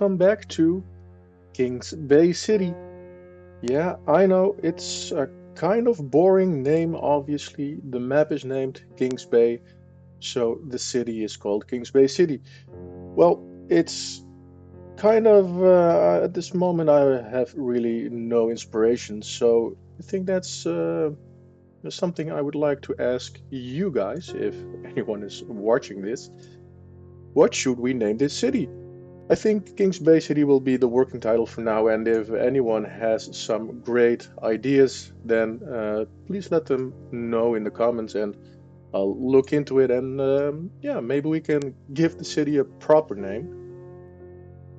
welcome back to Kings Bay City. Yeah, I know it's a kind of boring name, obviously. The map is named Kings Bay, so the city is called Kings Bay City. Well, it's kind of at this moment I have really no inspiration, so I think that's something I would like to ask you guys, if anyone is watching this. What should we name this city? I think Kings Bay City will be the working title for now, and if anyone has some great ideas, then please let them know in the comments and I'll look into it and yeah, maybe we can give the city a proper name.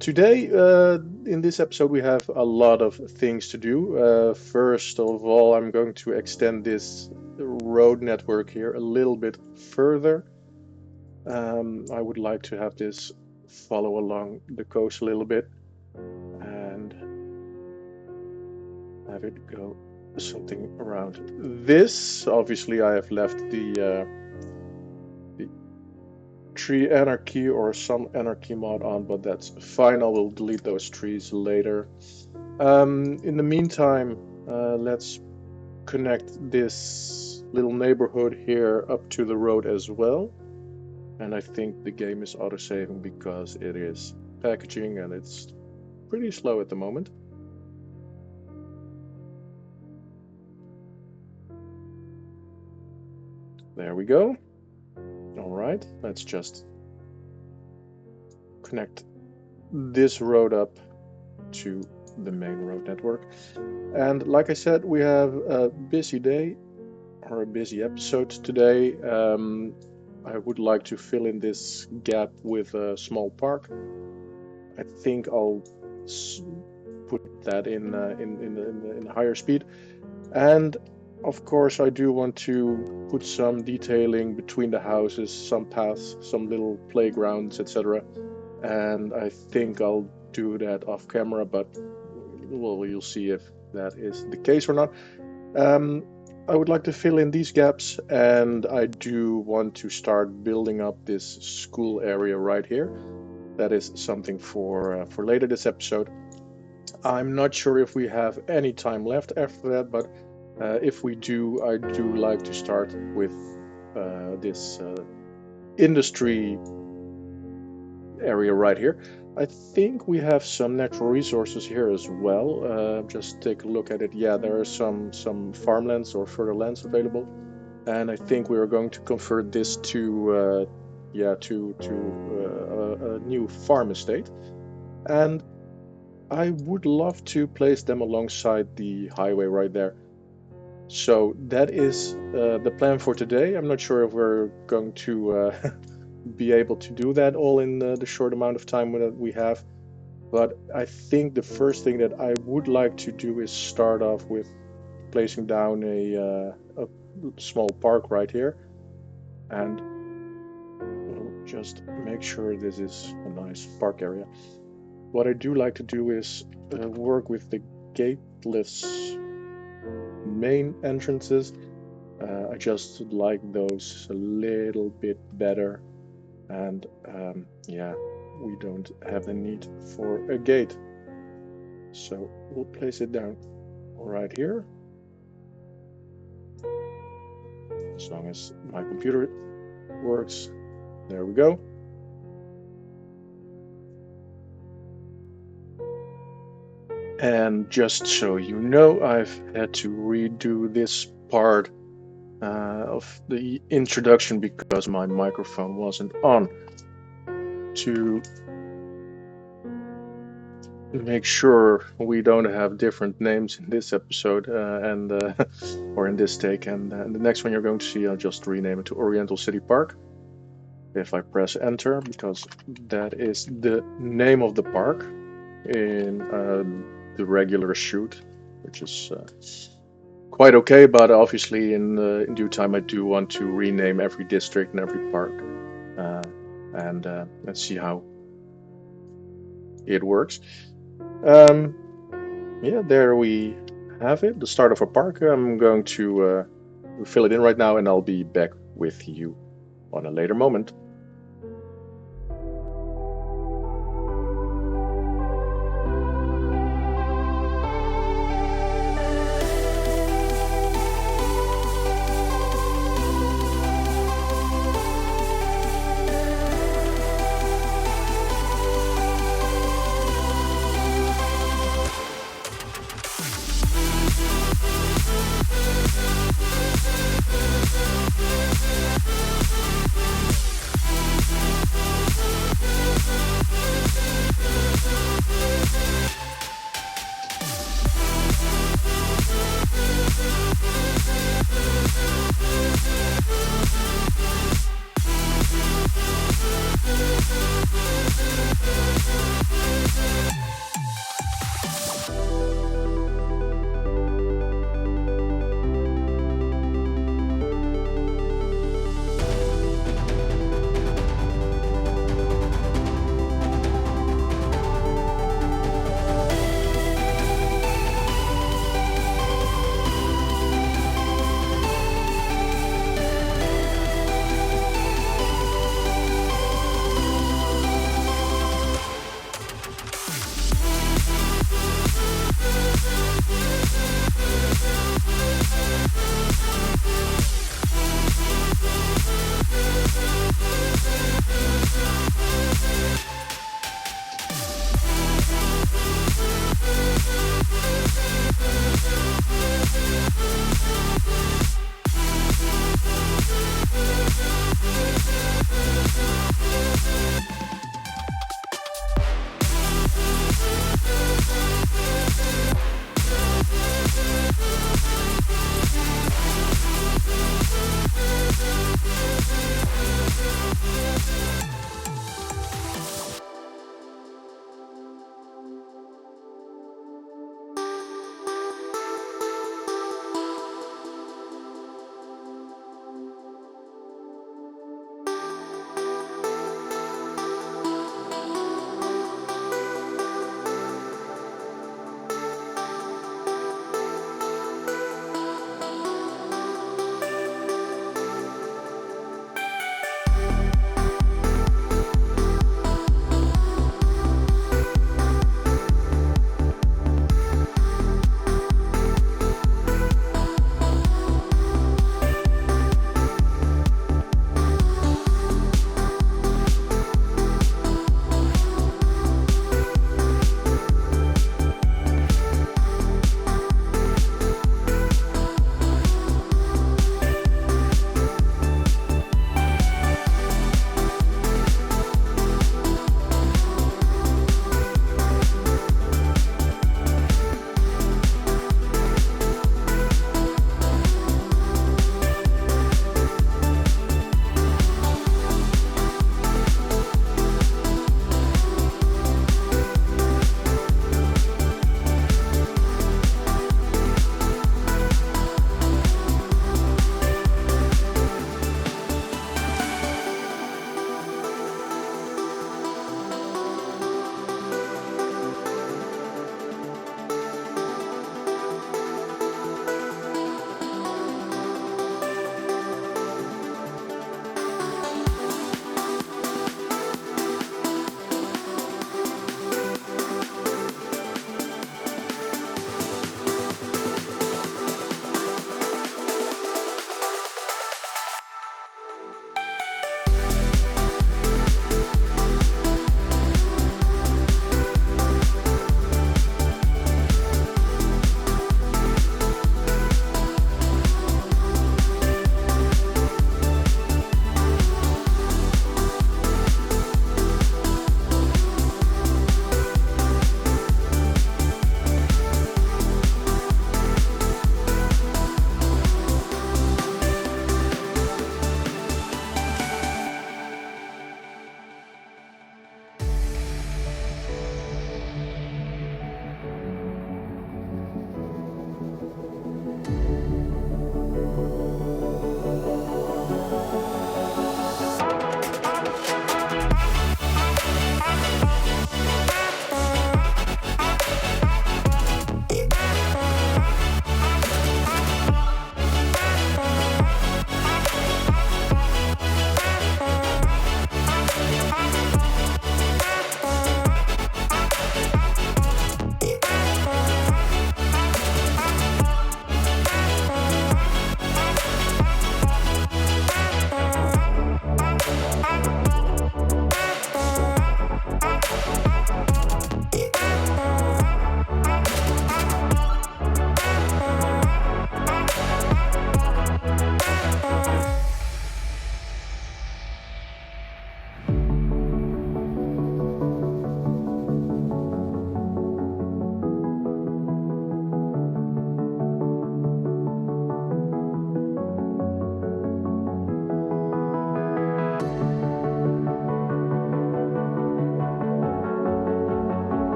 Today, in this episode, we have a lot of things to do. First of all, I'm going to extend this road network here a little bit further. I would like to have this follow along the coast a little bit and have it go something around this. Obviously, I have left the tree anarchy or some anarchy mod on, but that's fine. I will delete those trees later. In the meantime, let's connect this little neighborhood here up to the road as well. And I think the game is auto-saving because it is packaging and it's pretty slow at the moment. There we go. All right, let's just connect this road up to the main road network. And like I said, we have a busy day or a busy episode today. I would like to fill in this gap with a small park. I think I'll put that in higher speed, and of course I do want to put some detailing between the houses, some paths, some little playgrounds, etc. And I think I'll do that off camera, but well, you'll see if that is the case or not. I would like to fill in these gaps, and I do want to start building up this school area right here. That is something for later this episode. I'm not sure if we have any time left after that, but if we do, I do like to start with this industry area right here. I think we have some natural resources here as well. Just take a look at it. Yeah, there are some farmlands or further lands available, and I think we are going to convert this to a new farm estate. And I would love to place them alongside the highway right there. So that is the plan for today. I'm not sure if we're going to be able to do that all in the short amount of time that we have, but I think the first thing that I would like to do is start off with placing down a small park right here, and we'll just make sure this is a nice park area. What I do like to do is work with the gateless main entrances. I just like those a little bit better. And yeah, we don't have the need for a gate. So we'll place it down right here. As long as my computer works. There we go. And just so you know, I've had to redo this part of the introduction because my microphone wasn't on, to make sure we don't have different names in this episode or in this take, and the next one you're going to see, I'll just rename it to Oriental City Park if I press enter, because that is the name of the park in the regular shoot, which is quite okay, but obviously in due time I do want to rename every district and every park, and let's see how it works. Yeah, there we have it, the start of a park. I'm going to fill it in right now, and I'll be back with you on a later moment.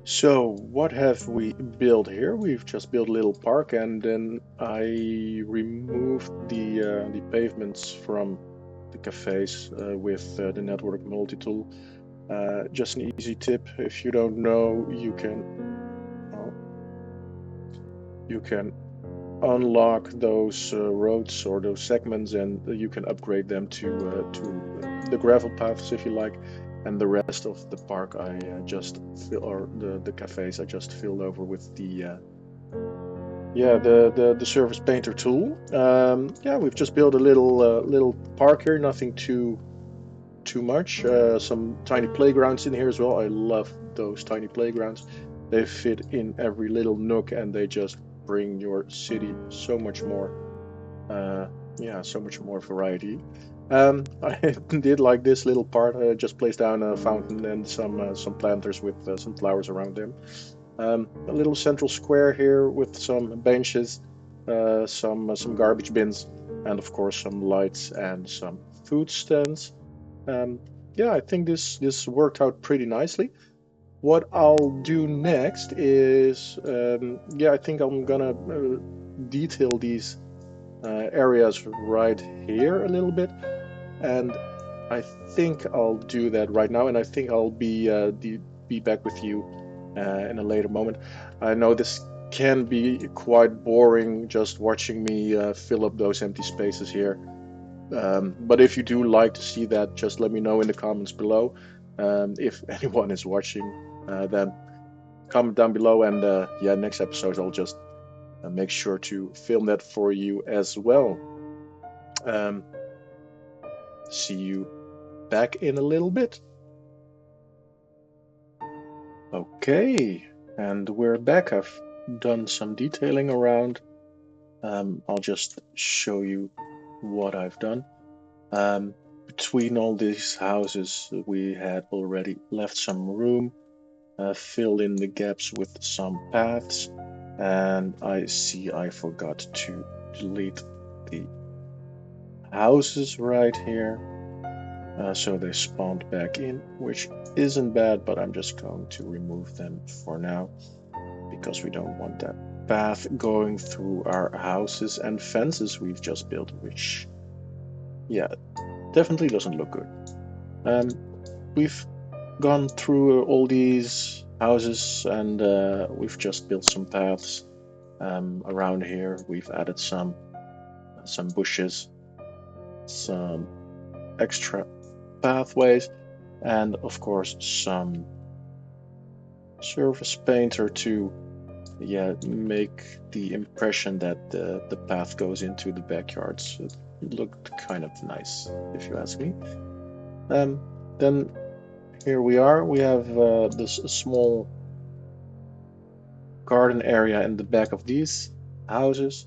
So what have we built here? We've just built a little park, and then I removed the pavements from the cafes with the network multi-tool. Just an easy tip: if you don't know, uh, you can unlock those roads or those segments, and you can upgrade them to the gravel paths if you like. And the rest of the park, I just fill, or the cafes, I just filled over with the surface painter tool. Yeah, we've just built a little park here, nothing too much. Some tiny playgrounds in here as well. I love those tiny playgrounds. They fit in every little nook, and they just bring your city so much more. Uh, yeah, so much more variety. I did like this little part. Just placed down a fountain and some planters with some flowers around them. A little central square here with some benches, some garbage bins, and of course some lights and some food stands. Um, yeah, I think this worked out pretty nicely. What I'll do next is, yeah, I think I'm gonna detail these areas right here a little bit, and I think I'll do that right now, and I think I'll be back with you in a later moment. I know this can be quite boring just watching me fill up those empty spaces here. But if you do like to see that, just let me know in the comments below. If anyone is watching, then comment down below, and yeah, next episode I'll just make sure to film that for you as well. Um, See you back in a little bit. Okay, and we're back. I've done some detailing around. I'll just show you what I've done. Between all these houses, we had already left some room, filled in the gaps with some paths, and I see I forgot to delete the houses right here. So they spawned back in, which isn't bad, but I'm just going to remove them for now because we don't want that path going through our houses and fences we've just built, which, yeah, definitely doesn't look good. Um, we've gone through all these houses, and we've just built some paths around here. We've added some bushes, some extra pathways, and of course some surface painter to, yeah, make the impression that the path goes into the backyards. It looked kind of nice, if you ask me. Um, then here we are. We have this small garden area in the back of these houses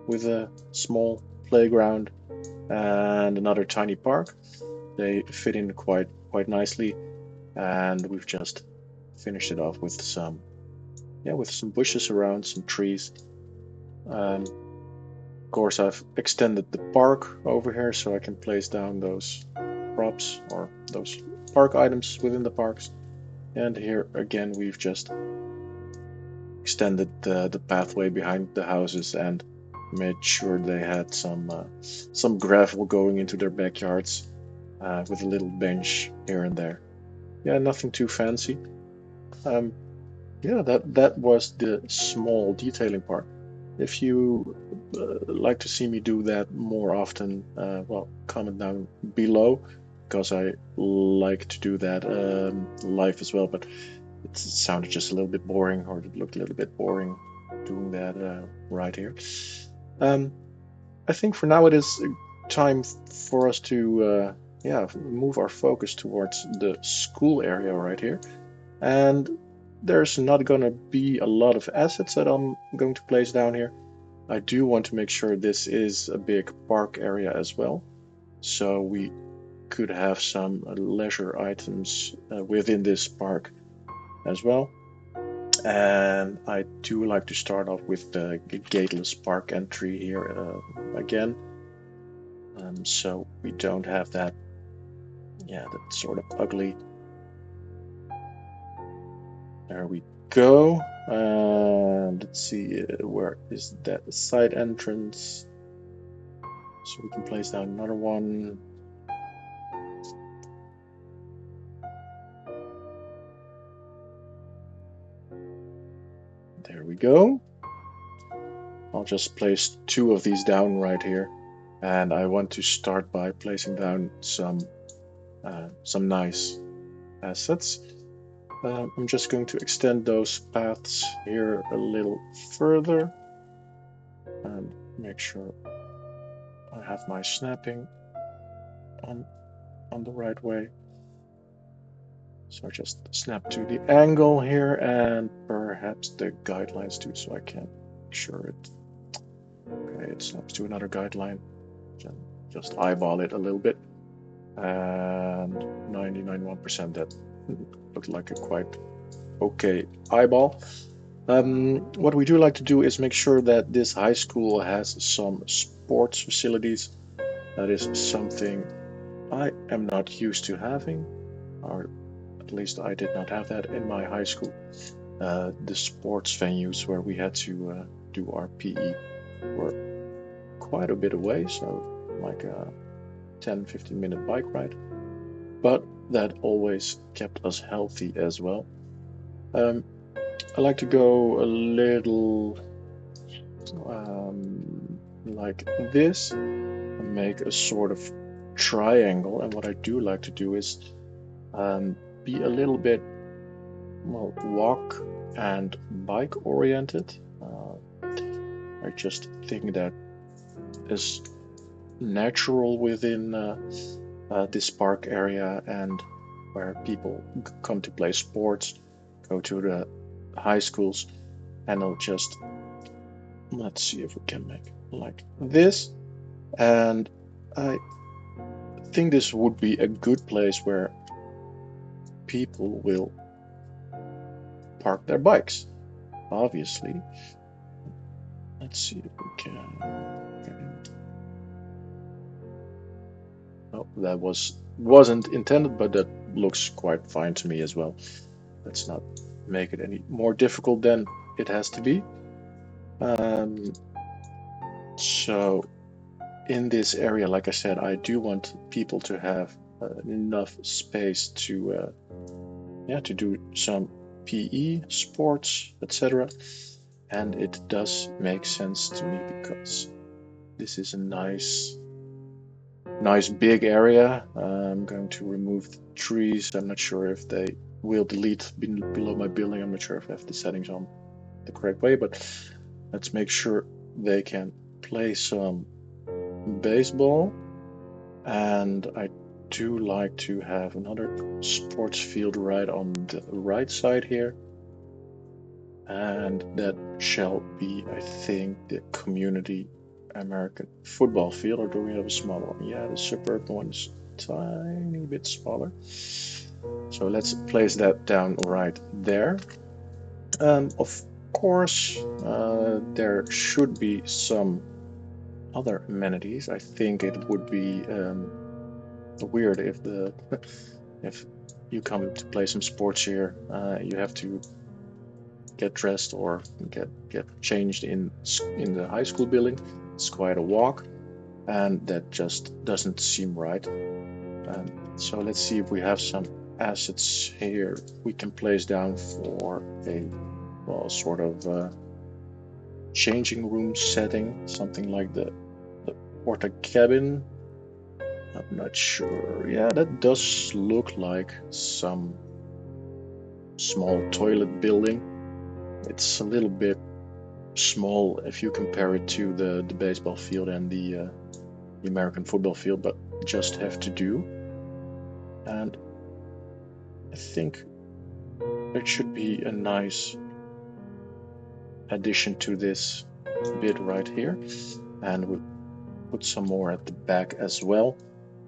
with a small playground and another tiny park. They fit in quite nicely, and we've just finished it off with some bushes around, some trees. Of course, I've extended the park over here so I can place down those props or those park items within the parks. And here again, we've just extended the pathway behind the houses and made sure they had some gravel going into their backyards with a little bench here and there. Yeah, nothing too fancy. Um, yeah, that was the small detailing part. If you like to see me do that more often, well, comment down below because I like to do that live as well. But it sounded just a little bit boring, or it looked a little bit boring doing that right here. Um, I think for now it is time for us to yeah, move our focus towards the school area right here. And there's not going to be a lot of assets that I'm going to place down here. I do want to make sure this is a big park area as well, so we could have some leisure items within this park as well. And I do like to start off with the gateless park entry here again, so we don't have that, yeah, that sort of ugly There we go. And let's see, where is that side entrance? So we can place down another one. There we go. I'll just place 2 of these down right here. And I want to start by placing down some nice assets. I'm just going to extend those paths here a little further and make sure I have my snapping on the right way. So just snap to the angle here and perhaps the guidelines too, so I can make sure it. Okay, it snaps to another guideline. Just eyeball it a little bit, and 99.1%. That looked like a quite okay eyeball. What we do like to do is make sure that this high school has some sports facilities. That is something I am not used to having, or at least I did not have that in my high school. The sports venues where we had to do our PE were quite a bit away, so like a 10-15 minute bike ride, but that always kept us healthy as well. I like to go a little like this and make a sort of triangle, and what I do like to do is be a little bit, well, walk and bike oriented. I just think that is natural within this park area, and where people come to play sports, go to the high schools, and I'll just, let's see if we can make like this. And I think this would be a good place where people will park their bikes, obviously. Let's see if we can. Oh, that wasn't intended, but that looks quite fine to me as well. Let's not make it any more difficult than it has to be. So in this area, like I said, I do want people to have enough space to do some PE, sports, etc. And it does make sense to me because this is a nice big area. I'm going to remove the trees. I'm not sure if they will delete below my building. I'm not sure if I have the settings on the correct way, but let's make sure they can play some baseball. And I do like to have another sports field right on the right side here. And that shall be, I think, the community American football field. Or do we have a smaller one? Yeah, the suburban one is a tiny bit smaller. So let's place that down right there. Of course, there should be some other amenities. I think it would be weird if if you come to play some sports here, you have to get dressed or get changed in the high school building. It's quite a walk, and that just doesn't seem right. So let's see if we have some assets here we can place down for a, well, sort of changing room setting, something like the porta cabin. I'm not sure. Yeah, that does look like some small toilet building. It's a little bit small if you compare it to the baseball field and the American football field, but just have to do. And I think it should be a nice addition to this bit right here, and we'll put some more at the back as well.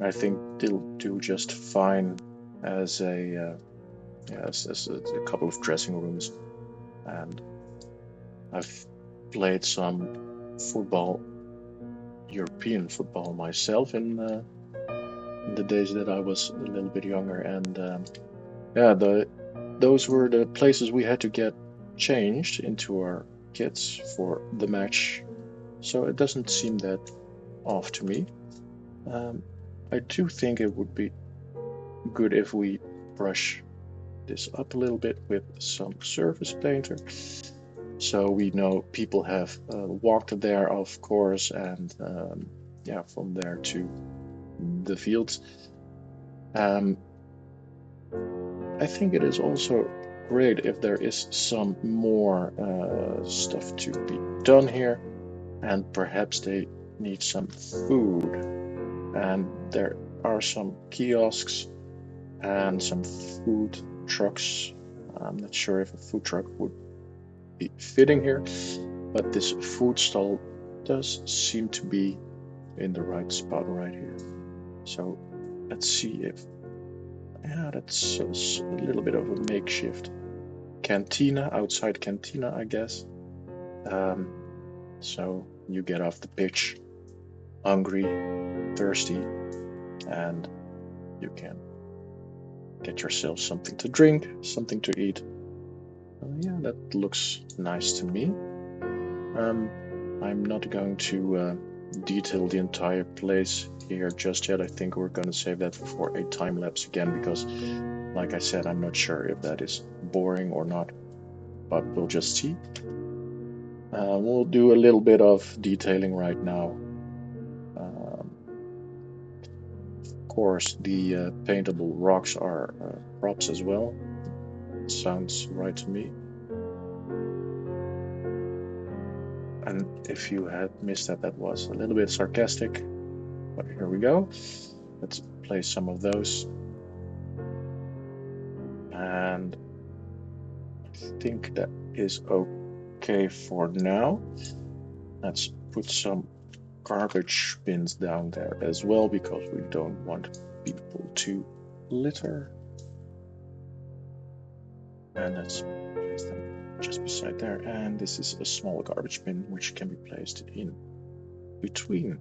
I think they'll do just fine as a couple of dressing rooms. And I've played some football, European football myself in the days that I was a little bit younger, and yeah, those were the places we had to get changed into our kits for the match, so it doesn't seem that off to me. I do think it would be good if we brush this up a little bit with some surface painter, so we know people have walked there, of course, and yeah, from there to the fields. I think it is also great if there is some more stuff to be done here, and perhaps they need some food, and there are some kiosks and some food trucks. I'm not sure if a food truck would be fitting here, but this food stall does seem to be in the right spot right here. So let's see if, yeah, that's a little bit of a makeshift cantina, outside cantina, I guess. So you get off the pitch hungry, thirsty, and you can get yourself something to drink, something to eat. Yeah, that looks nice to me. I'm not going to detail the entire place here just yet. I think we're going to save that for a time lapse again, because like I said, I'm not sure if that is boring or not, but we'll just see. We'll do a little bit of detailing right now. Of course, the paintable rocks are props as well. Sounds right to me. And if you had missed that, that was a little bit sarcastic, but here we go. Let's place some of those. And I think that is okay for now. Let's put some garbage bins down there as well, because we don't want people to litter. And let's place them just beside there. And this is a small garbage bin which can be placed in between.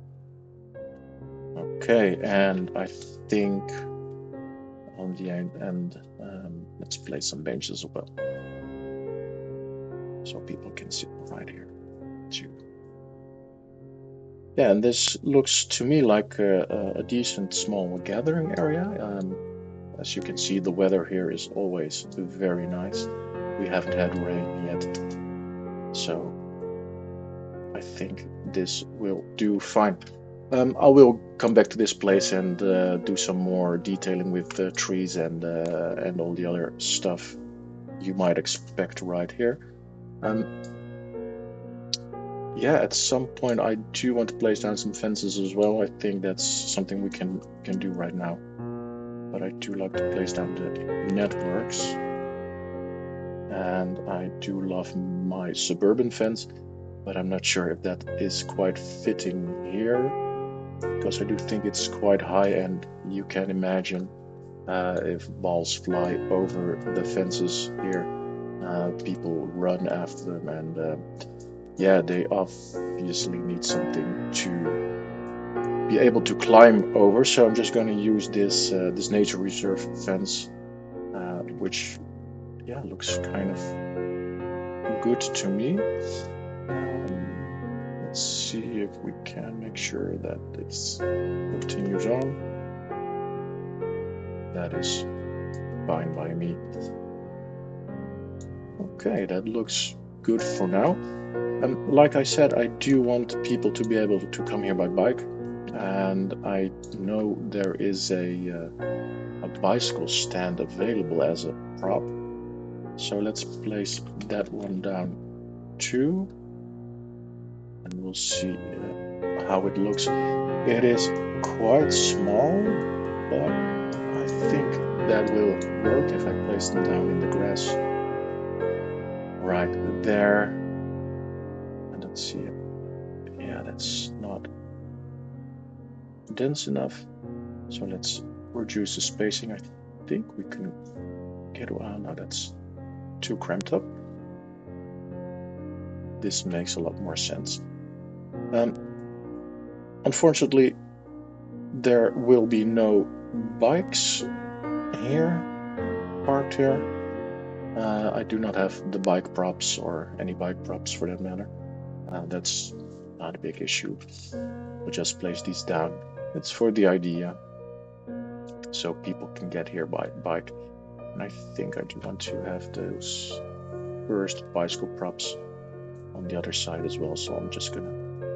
Okay, and I think on the end, let's place some benches as well, so people can sit right here too. Yeah, and this looks to me like a decent small gathering area. As you can see, the weather here is always very nice. We haven't had rain yet, so I think this will do fine. I will come back to this place and do some more detailing with the trees and all the other stuff you might expect right here. Yeah, at some point I do want to place down some fences as well. I think that's something we can do right now. But I do like to place down the networks. And I do love my suburban fence, but I'm not sure if that is quite fitting here, because I do think it's quite high, and you can imagine if balls fly over the fences here, people run after them, and yeah, they obviously need something to be able to climb over. So I'm just going to use this this nature reserve fence, which, yeah, looks kind of good to me. Let's see if we can make sure that this continues on. That is fine by me. Okay, that looks good for now. Like I said, I do want people to be able to come here by bike, and I know there is a bicycle stand available as a prop. So let's place that one down too, and we'll see how it looks. It is quite small, but I think that will work if I place them down in the grass right there. And let's see, yeah, that's not dense enough, so let's reduce the spacing. I think we can get, well, no, that's too cramped up. This makes a lot more sense. Unfortunately, there will be no bikes here, parked here, I do not have the bike props or any bike props for that matter. That's not a big issue. We'll just place these down. It's for the idea, so people can get here by bike. And I think I do want to have those first bicycle props on the other side as well, so I'm just gonna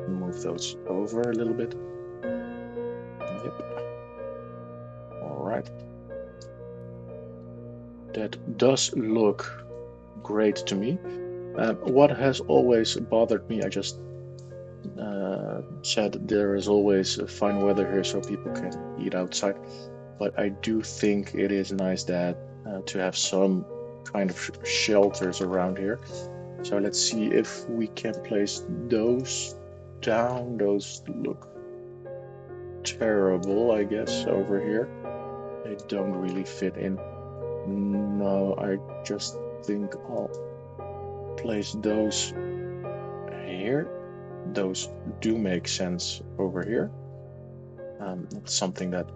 move those over a little bit. Yep. All right. That does look great to me. What has always bothered me, I just said there is always fine weather here so people can eat outside, but I do think it is nice that to have some kind of shelters around here. So let's see if we can place those down. Those look terrible, I guess, over here. They don't really fit in. No, I just think I'll place those here. Those do make sense over here. It's something that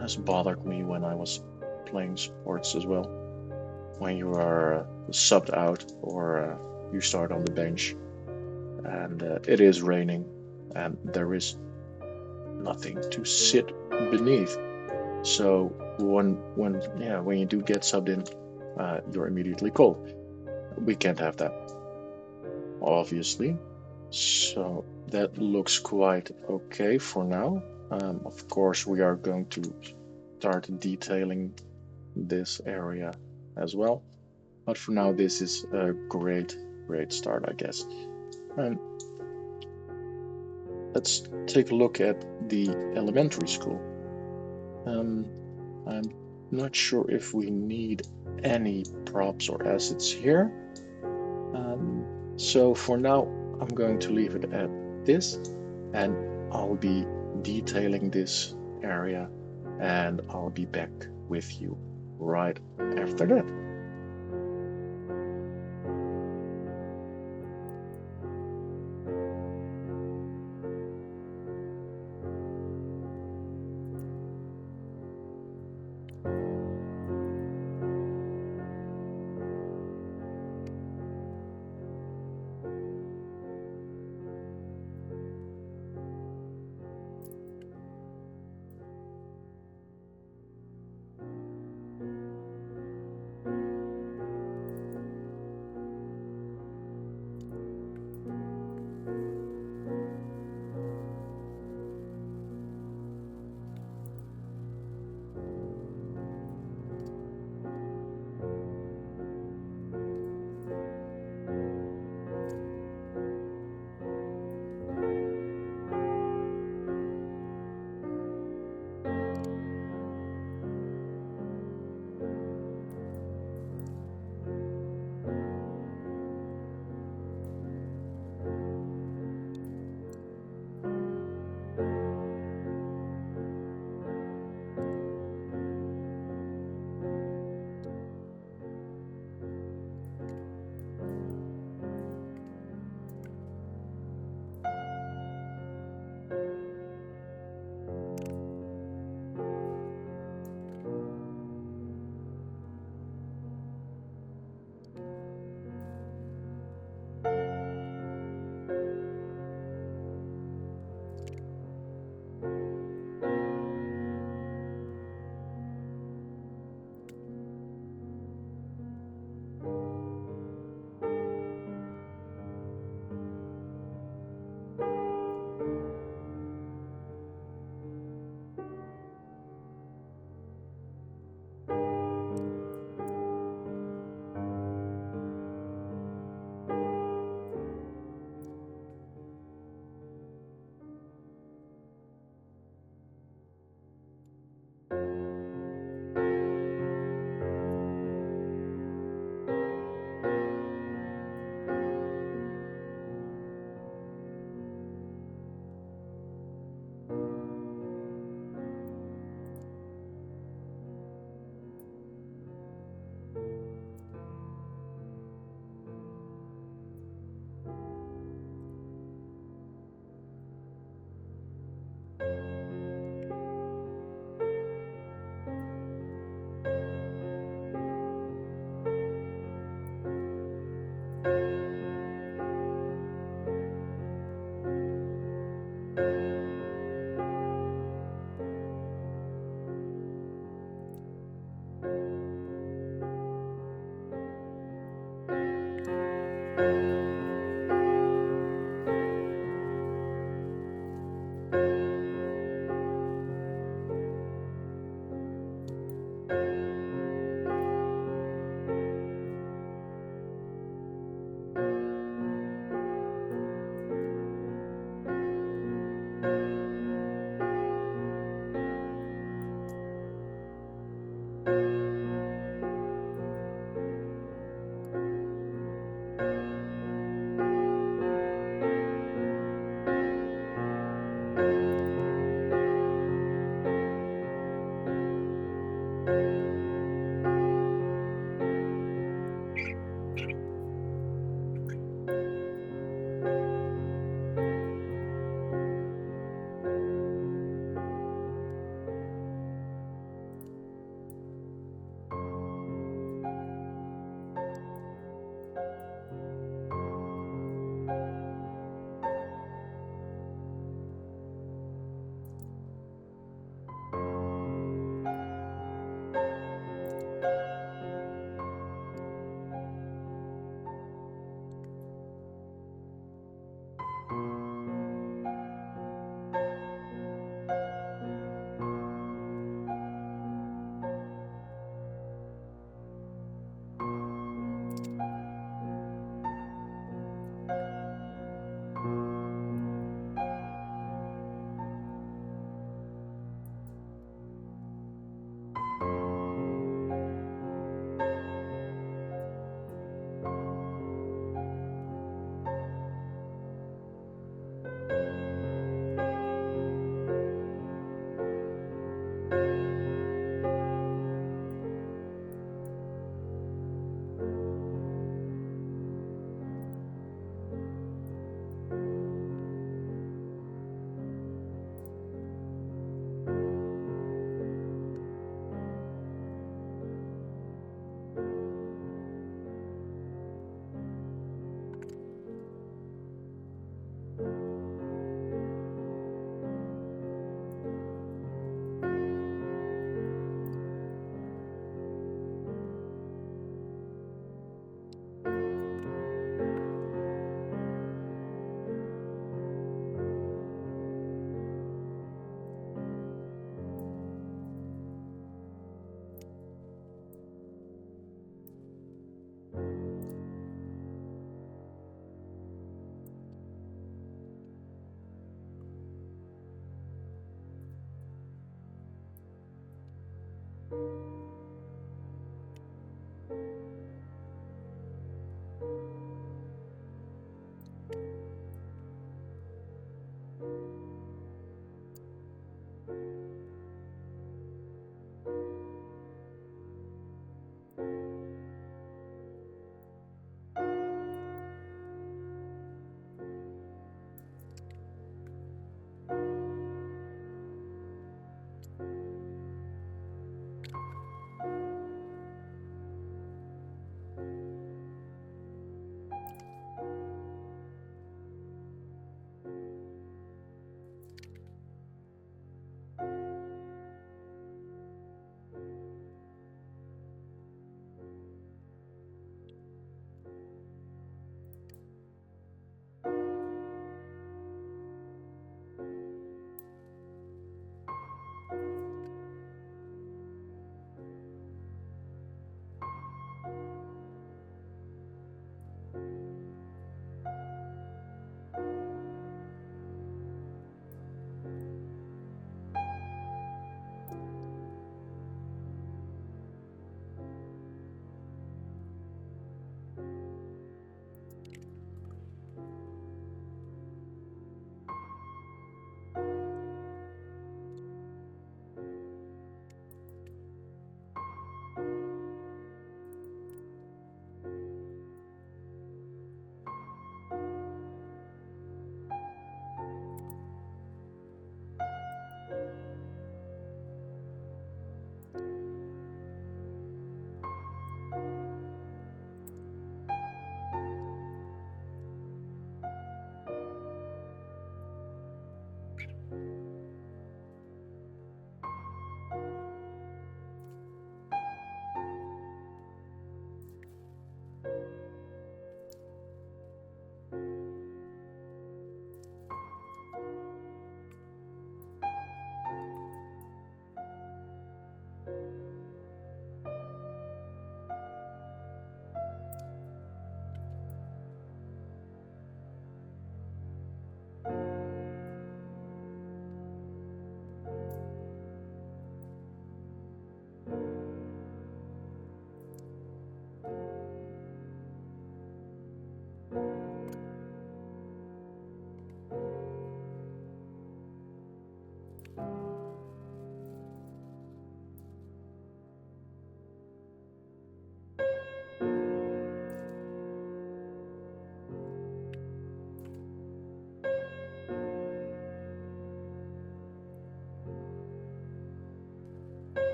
has bothered me when I was playing sports as well. When you are subbed out or you start on the bench and it is raining and there is nothing to sit beneath. So when you do get subbed in, you're immediately cold. We can't have that, obviously. So that looks quite okay for now. Of course, we are going to start detailing this area as well. But for now, this is a great start, I guess. Let's take a look at the elementary school. I'm not sure if we need any props or assets here. So for now, I'm going to leave it at this, and I'll be detailing this area, and I'll be back with you right after that.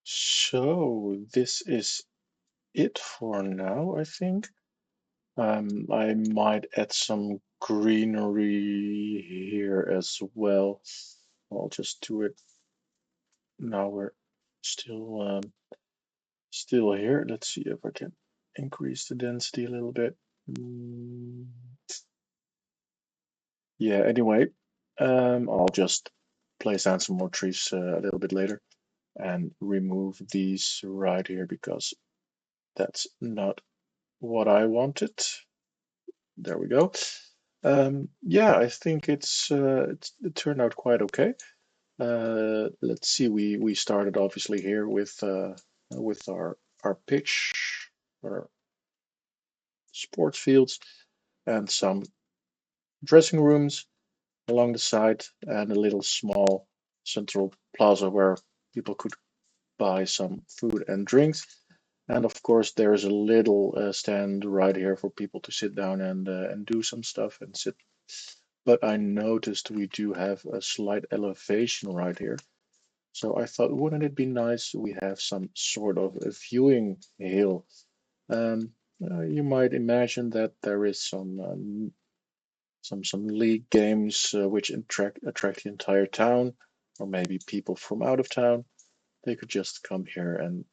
So this is it for now, I think. I might add some greenery here as well. I'll just do it now. We're still still here. Let's see if I can increase the density a little bit. Mm, Yeah, anyway, I'll just place down some more trees a little bit later and remove these right here because that's not what I wanted. There we go. Yeah, I think it turned out quite okay. Let's see, we started obviously here with our pitch, our sports fields, and some dressing rooms along the side, and a little small central plaza where people could buy some food and drinks. And of course, there's a little stand right here for people to sit down and do some stuff and sit. But I noticed we do have a slight elevation right here. So I thought, wouldn't it be nice we have some sort of a viewing hill? Um, you might imagine that there is some league games which attract the entire town, or maybe people from out of town. They could just come here and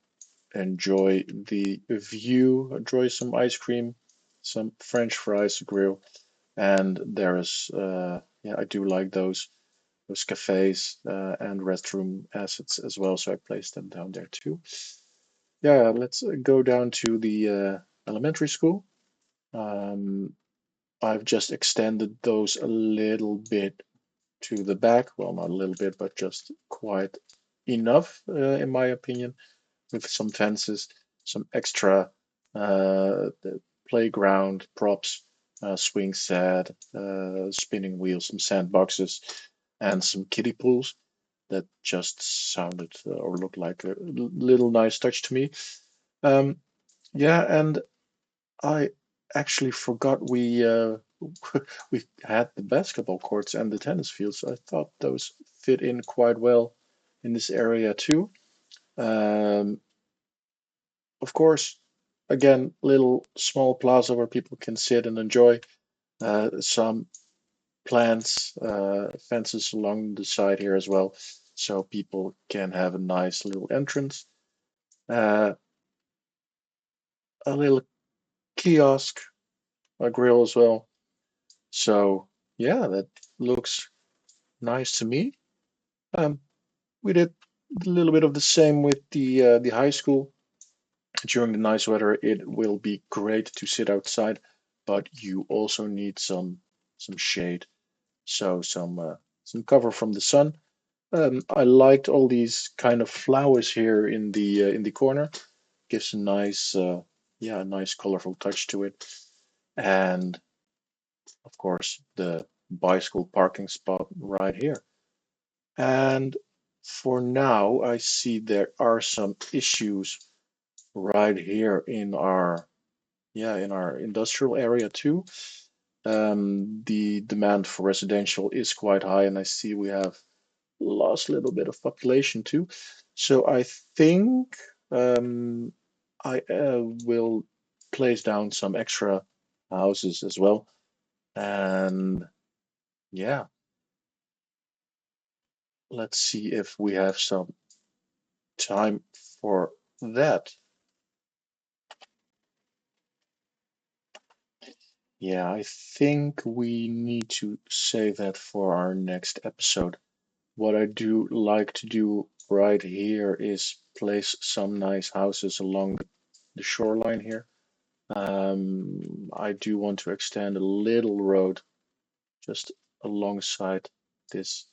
enjoy the view, enjoy some ice cream, some French fries grill, and there is yeah, I do like those cafes and restroom assets as well, so I placed them down there too. Yeah, let's go down to the elementary school. Um, I've just extended those a little bit to the back. Well, not a little bit, but just quite enough, in my opinion, with some fences, some extra the playground props, swing set, spinning wheels, some sandboxes, and some kiddie pools. That just sounded or looked like a little nice touch to me. Um, yeah, and I actually forgot we had the basketball courts and the tennis fields. I thought those fit in quite well in this area too. Um, of course, again, little small plaza where people can sit and enjoy some plants, fences along the side here as well, so people can have a nice little entrance. Uh, a little kiosk, a grill as well. So yeah, that looks nice to me. Um, we did a little bit of the same with the high school. During the nice weather, it will be great to sit outside, but you also need some shade, so some cover from the sun. I liked all these kind of flowers here in the corner. Gives a nice yeah, a nice colorful touch to it. And of course, the bicycle parking spot right here. And for now, I see there are some issues right here in our yeah, in our industrial area too. The demand for residential is quite high, and I see we have lost a little bit of population too. So I think I will place down some extra houses as well. And yeah, let's see if we have some time for that. Yeah, I think we need to save that for our next episode. What I do like to do right here is place some nice houses along the shoreline here. I do want to extend a little road just alongside this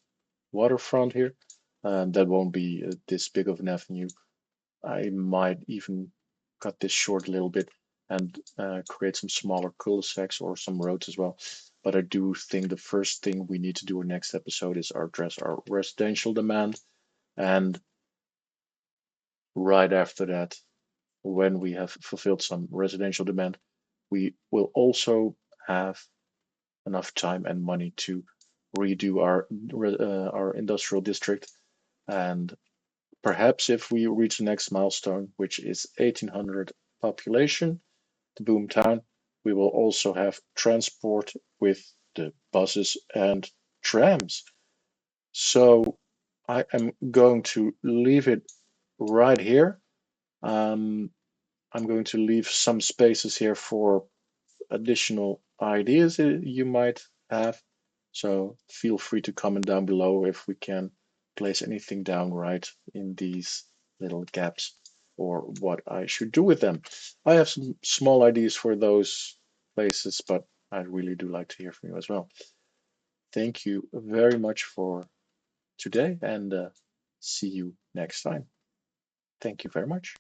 waterfront here. That won't be this big of an avenue. I might even cut this short a little bit and create some smaller cul-de-sacs or some roads as well. But I do think the first thing we need to do in next episode is address our residential demand. And right after that, when we have fulfilled some residential demand, we will also have enough time and money to redo our industrial district. And perhaps if we reach the next milestone, which is 1800 population, the boom town, we will also have transport with the buses and trams. So I am going to leave it right here. Um, I'm going to leave some spaces here for additional ideas you might have. So feel free to comment down below if we can place anything down right in these little gaps or what I should do with them. I have some small ideas for those places, but I really do like to hear from you as well. Thank you very much for today and see you next time. Thank you very much.